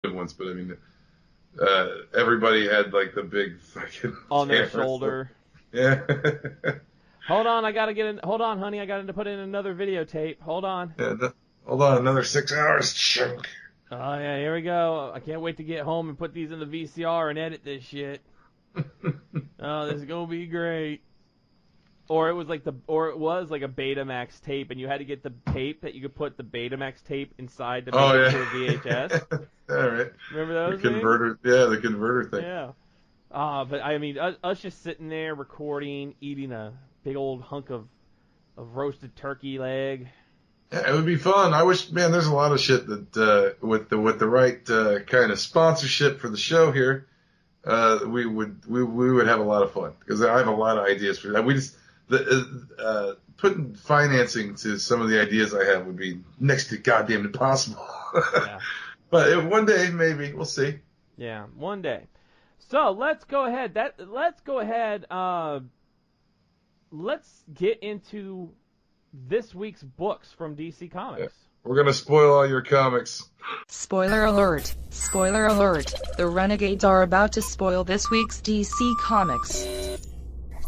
good ones, but I mean, everybody had like the big fucking on their cameras. shoulder. Yeah. Hold on, I gotta get in. Hold on, honey, I gotta put in another videotape. Hold on. Yeah. Hold on, another 6 hours. Chunk. Oh yeah, here we go. I can't wait to get home and put these in the VCR and edit this shit. Oh, this is gonna be great. Or it was like a Betamax tape, and you had to get the tape that you could put the Betamax tape inside to make Oh it yeah. into a VHS. All right. Remember The those things? converter. Yeah, the converter thing. Yeah. But I mean, us just sitting there recording, eating a big old hunk of roasted turkey leg. Yeah, it would be fun. I wish, man. There's a lot of shit that with the right kind of sponsorship for the show here, we would have a lot of fun because I have a lot of ideas for that. We just putting financing to some of the ideas I have would be next to goddamn impossible. Yeah. But one day maybe we'll see. Yeah, one day. So let's go ahead. Let's go ahead. Let's get into this week's books from DC Yeah. Comics. We're gonna spoil all your comics. Spoiler alert! Spoiler alert! The Renegades are about to spoil this week's DC Comics.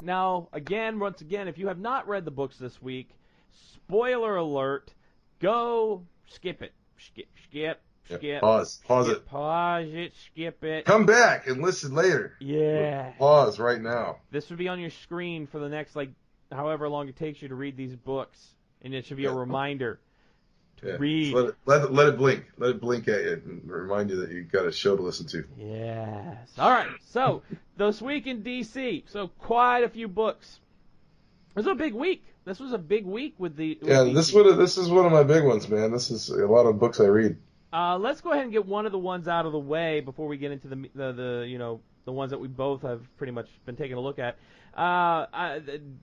Now, once again, if you have not read the books this week, spoiler alert, go skip it. Skip. Pause it. Pause it, skip it. Come back and listen later. Yeah. Pause right now. This would be on your screen for the next, however long it takes you to read these books. And it should be a reminder to read. So let it blink. Let it blink at you and remind you that you got a show to listen to. Yes. All right. So, this week in DC. So, quite a few books. It was a big week. This was a big week with DC. This is one of my big ones, man. This is a lot of books I read. Let's go ahead and get one of the ones out of the way before we get into the ones that we both have pretty much been taking a look at.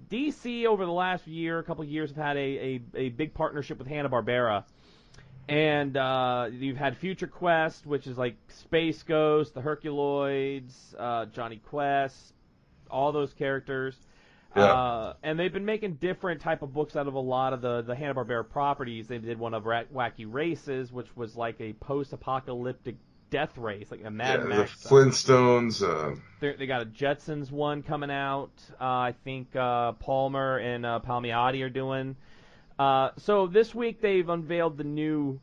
DC over the last couple of years, have had a big partnership with Hanna-Barbera. And you've had Future Quest, which is like Space Ghost, the Herculoids, Johnny Quest, all those characters. Yeah. And they've been making different type of books out of a lot of the Hanna-Barbera properties. They did one of Wacky Races, which was like a post-apocalyptic death race, like a Mad Max. The Flintstones. They got a Jetsons one coming out. I think Palmer and Palmiotti are doing. So this week they've unveiled the new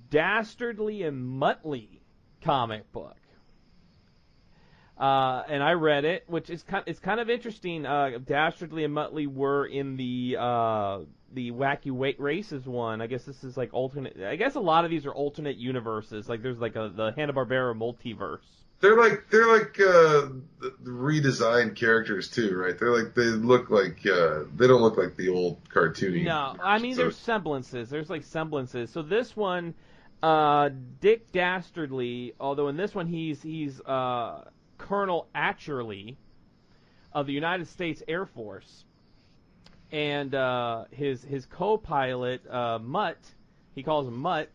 Dastardly and Muttley comic book. And I read it, which is kind of interesting. Dastardly and Muttley were in the Wacky Races one. I guess this is like alternate. I guess a lot of these are alternate universes. Like there's like the Hanna-Barbera multiverse. They're like redesigned characters too, right? They look like they don't look like the old cartoony. No, I mean there's semblances. There's like semblances. So this one, Dick Dastardly, although in this one he's Colonel Atcherley of the United States Air Force, and his co-pilot Mutt, he calls him Mutt,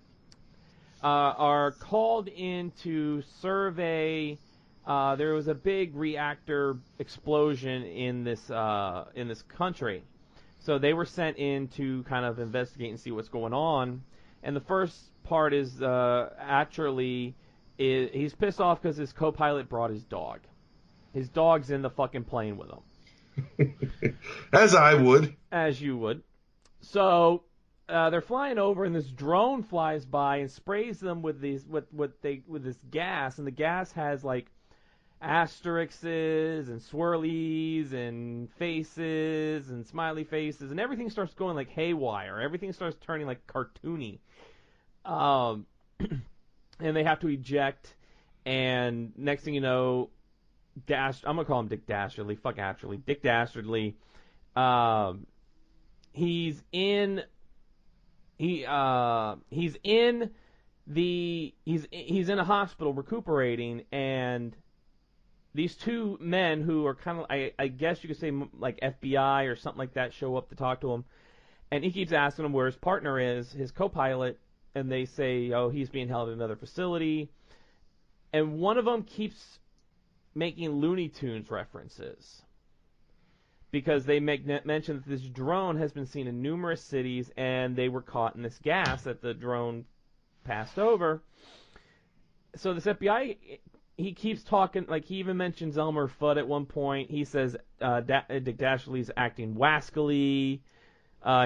are called in to survey. There was a big reactor explosion in this country, so they were sent in to kind of investigate and see what's going on. And the first part is Atcherley. He's pissed off because his co-pilot brought his dog. His dog's in the fucking plane with him. As I would. As you would. So they're flying over, and this drone flies by and sprays them with this gas, and the gas has like asterisks and swirlies and faces and smiley faces, and everything starts going like haywire. Everything starts turning like cartoony. And they have to eject, and next thing you know, I'm gonna call him Dick Dastardly. Fuck Atcherley. Dick Dastardly. He's in a hospital recuperating, and these two men who are kind of, I guess you could say like FBI or something like that, show up to talk to him, and he keeps asking him where his partner is, his co-pilot. And they say, oh, he's being held in another facility. And one of them keeps making Looney Tunes references. Because they mention that this drone has been seen in numerous cities, and they were caught in this gas that the drone passed over. so this FBI, he keeps talking, like he even mentions Elmer Fudd at one point. He says Dick Dastardly's acting wascally.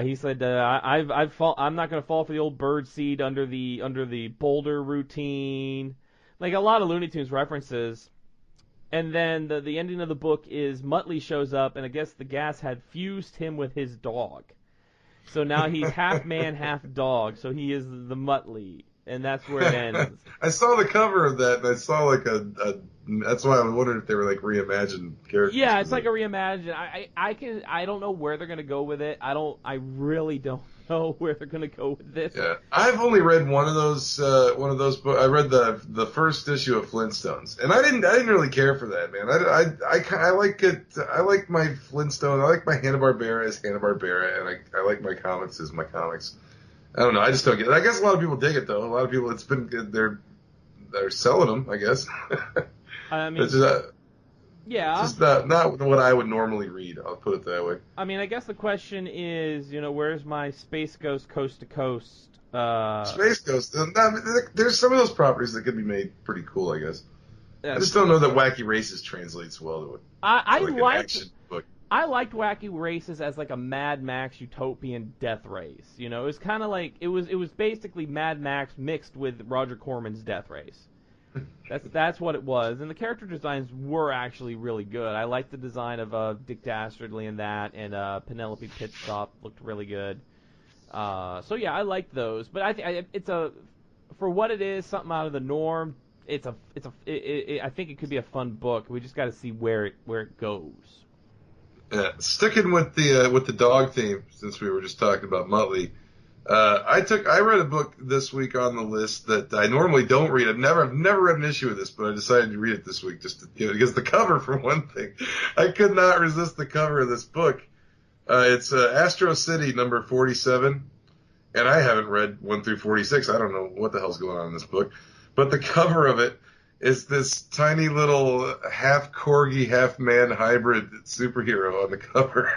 He said, I'm not going to fall for the old bird seed under the boulder routine. Like a lot of Looney Tunes references. And then the ending of the book is Muttley shows up, and I guess the gas had fused him with his dog. So now he's half man, half dog. So he is the Muttley, and that's where it ends. I saw the cover of that, and I saw like that's why I wondered if they were like reimagined characters. Yeah, it's like a reimagine. I don't know where they're gonna go with it. I really don't know where they're gonna go with this. Yeah, I've only read one of those books. I read the first issue of Flintstones, and I didn't really care for that, man. I like it. I like my Flintstones. I like my Hanna-Barbera as Hanna-Barbera, and I like my comics as my comics. I don't know. I just don't get it. I guess a lot of people dig it though. A lot of people, they're selling them, I guess. I mean, it's just, yeah. It's just not what I would normally read. I'll put it that way. I mean, I guess the question is, where's my Space Ghost Coast to Coast? Space Ghost. There's some of those properties that could be made pretty cool, I guess. Yeah, I just don't know that Wacky Races translates well to it. I liked Wacky Races as like a Mad Max utopian death race. It was kind of like it was basically Mad Max mixed with Roger Corman's Death Race. That's what it was, and the character designs were actually really good. I liked the design of Dick Dastardly in that, and Penelope Pitstop looked really good. So yeah, I liked those, but it's for what it is, something out of the norm. I think it could be a fun book. We just got to see where it goes. Sticking with the dog theme, since we were just talking about Muttley. I read a book this week on the list that I normally don't read. I've never read an issue of this, but I decided to read it this week because the cover, for one thing, I could not resist the cover of this book. It's Astro City number 47, and I haven't read 1 through 46. I don't know what the hell's going on in this book, but the cover of it is this tiny little half corgi, half man hybrid superhero on the cover,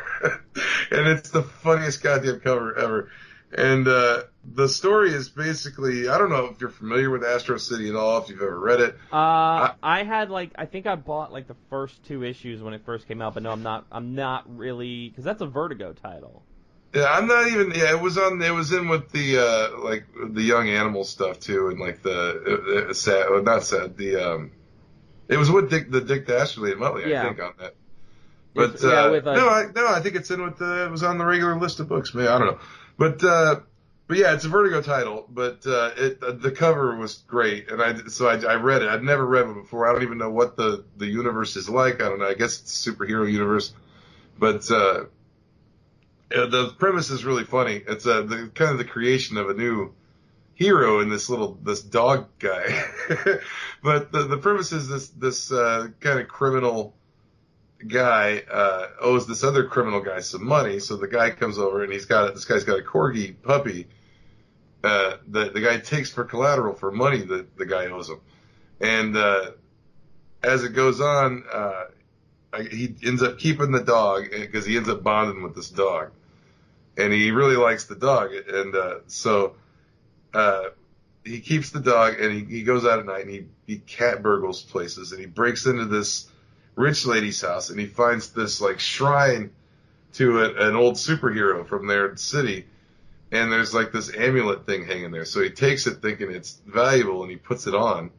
and it's the funniest goddamn cover ever. And the story is basically, I don't know if you're familiar with Astro City at all, if you've ever read it. I think I bought like the first 2 issues when it first came out, but no, I'm not really, because that's a Vertigo title. Yeah, I'm not even. Yeah, it was in with the like the Young Animal stuff too, and like the it was with Dick Dastardly and Muttley, yeah. I think, on that. But I think it's in with it was on the regular list of books. Maybe I don't know. But yeah, it's a Vertigo title, but the cover was great, and I read it. I'd never read it before. I don't even know what the universe is like. I don't know. I guess it's a superhero universe, but the premise is really funny. It's the kind of the creation of a new hero in this dog guy. But the premise is this kind of criminal guy owes this other criminal guy some money, so the guy comes over and this guy's got a corgi puppy that the guy takes for collateral for money that the guy owes him. And as it goes on, he ends up keeping the dog because he ends up bonding with this dog, and he really likes the dog, and so he keeps the dog, and he goes out at night and he cat burgles places, and he breaks into this rich lady's house, and he finds this like shrine to an old superhero from their city, and there's like this amulet thing hanging there. So he takes it thinking it's valuable, and he puts it on,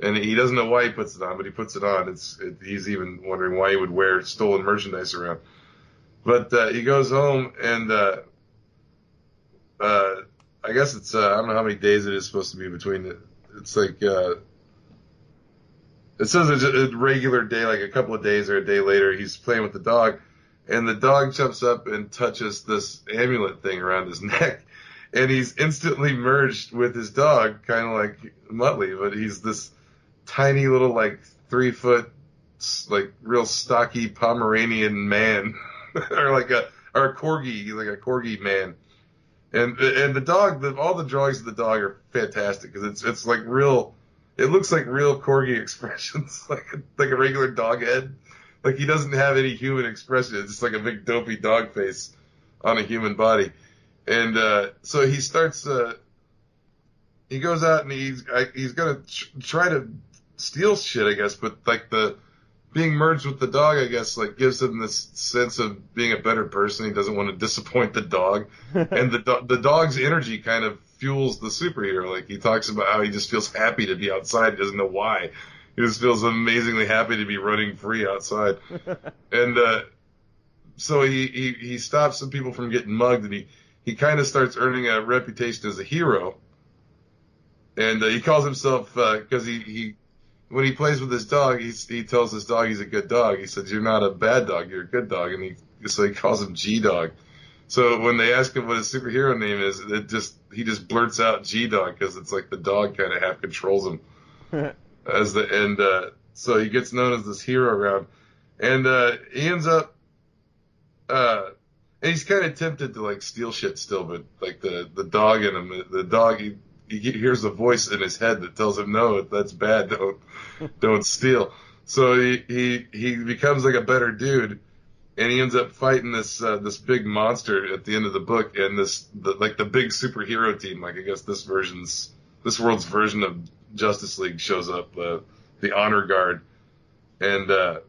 and he doesn't know why he puts it on, but he puts it on. He's even wondering why he would wear stolen merchandise around. But he goes home, and I guess it's I don't know how many days it is supposed to be between it. It's like it says it's a regular day, like a couple of days or a day later, he's playing with the dog, and the dog jumps up and touches this amulet thing around his neck, and he's instantly merged with his dog, kind of like Muttley, but he's this tiny little, like, 3-foot, like, real stocky Pomeranian man, or a corgi, he's like a corgi man. And the dog, all the drawings of the dog are fantastic, because it's like real. It looks like real corgi expressions, like a regular dog head. Like he doesn't have any human expression. It's just like a big dopey dog face on a human body. And so he starts he goes out and he's gonna try to steal shit, I guess, but like being merged with the dog, I guess, like gives him this sense of being a better person. He doesn't want to disappoint the dog, and the dog's energy kind of fuels the superhero. Like he talks about how he just feels happy to be outside. He doesn't know why. He just feels amazingly happy to be running free outside, and so he stops some people from getting mugged, and he kind of starts earning a reputation as a hero, and he calls himself because he when he plays with his dog, he tells his dog he's a good dog. He says, "You're not a bad dog, you're a good dog," and he calls him G Dog. So when they ask him what his superhero name is, he just blurts out G Dog because it's like the dog kind of half controls him so he gets known as this hero around, and he ends up and he's kind of tempted to like steal shit still, but like the dog in him, the dog he hears a voice in his head that tells him, no, that's bad, don't steal. So he becomes like a better dude, and he ends up fighting this big monster at the end of the book, and the big superhero team, like I guess this world's version of Justice League shows up, the Honor Guard, and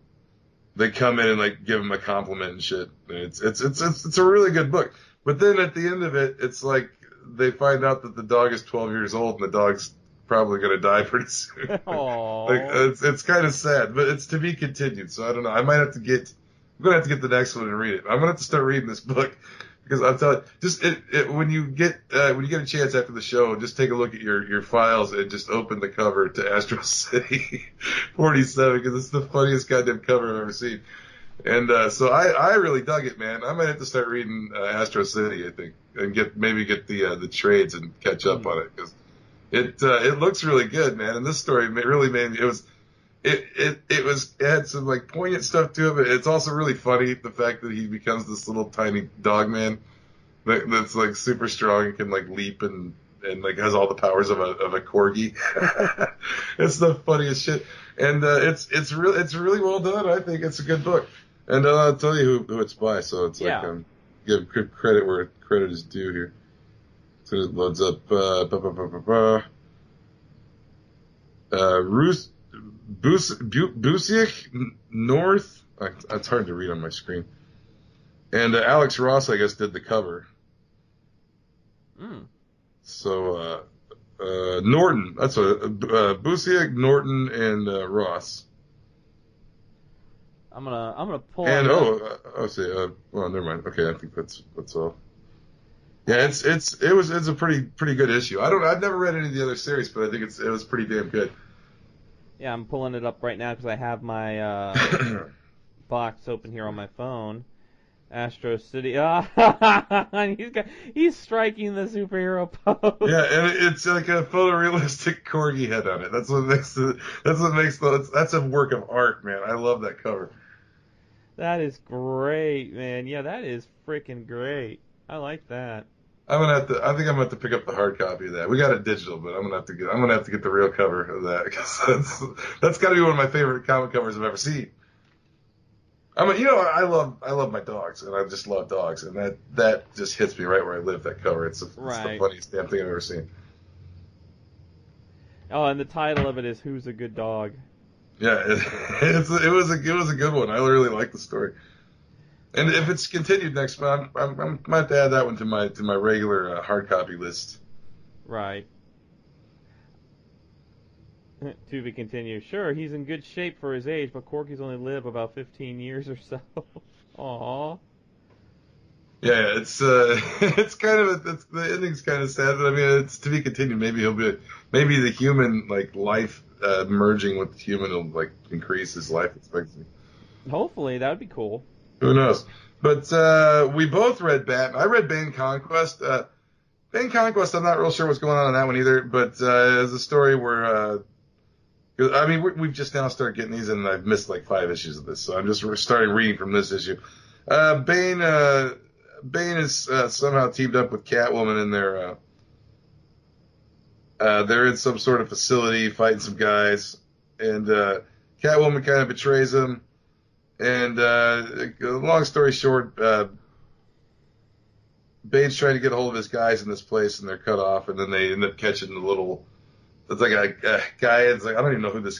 they come in and like give him a compliment and shit. It's a really good book. But then at the end of it, it's like they find out that the dog is 12 years old and the dog's probably going to die pretty soon. Like it's kind of sad, but it's to be continued. So I don't know. I'm going to have to get the next one and read it. I'm going to have to start reading this book because I'm telling you, just when you get a chance after the show, just take a look at your files and just open the cover to Astro City 47 because it's the funniest goddamn cover I've ever seen. And so I really dug it, man. I might have to start reading Astro City, I think, and maybe get the trades and catch up on it because it looks really good, man. And this story really made me. It had some like poignant stuff to it, but it's also really funny the fact that he becomes this little tiny dog man that's like super strong and can like leap and like has all the powers of a corgi. It's the funniest shit, and it's really well done. I think it's a good book. And I'll tell you who it's by, so it's like give credit where credit is due here. So it loads up. Busiek North. It's hard to read on my screen. And Alex Ross, I guess, did the cover. So Norton. That's what Busiek, Norton, and Ross. I'm gonna pull. And well, never mind. Okay, I think that's all. Yeah, it's a pretty good issue. I've never read any of the other series, but I think it was pretty damn good. Yeah, I'm pulling it up right now because I have my box open here on my phone. Astro City. He's striking the superhero pose. Yeah, and it's like a photorealistic corgi head on it. That's a work of art, man. I love that cover. That is great, man. Yeah, that is freaking great. I like that. I think I'm gonna have to pick up the hard copy of that. We got it digital, but I'm gonna have to get the real cover of that because that's got to be one of my favorite comic covers I've ever seen. I mean, I love my dogs, and I just love dogs, and that just hits me right where I live. That cover, it's the funniest damn thing I've ever seen. Oh, and the title of it is "Who's a Good Dog?" Yeah, it was a good one. I really like the story. And if it's continued next month, I might have to add that one to my regular hard copy list. Right. To be continued. Sure, he's in good shape for his age, but corgis only live about 15 years or so. Aww. Yeah, it's the ending's kind of sad, but I mean it's to be continued. Maybe maybe the human like life merging with the human will like increase his life expectancy. Hopefully, that would be cool. Who knows? But we both read Batman. I read Bane Conquest. Bane Conquest, I'm not real sure what's going on that one either, but it's a story where, I mean, we've just now started getting these, and I've missed like 5 issues of this, so I'm just starting reading from this issue. Bane is somehow teamed up with Catwoman, and they're in some sort of facility fighting some guys, and Catwoman kind of betrays him. And long story short, Bane's trying to get a hold of his guys in this place, and they're cut off, and then they end up catching the little. It's like a guy. It's like I don't even know who this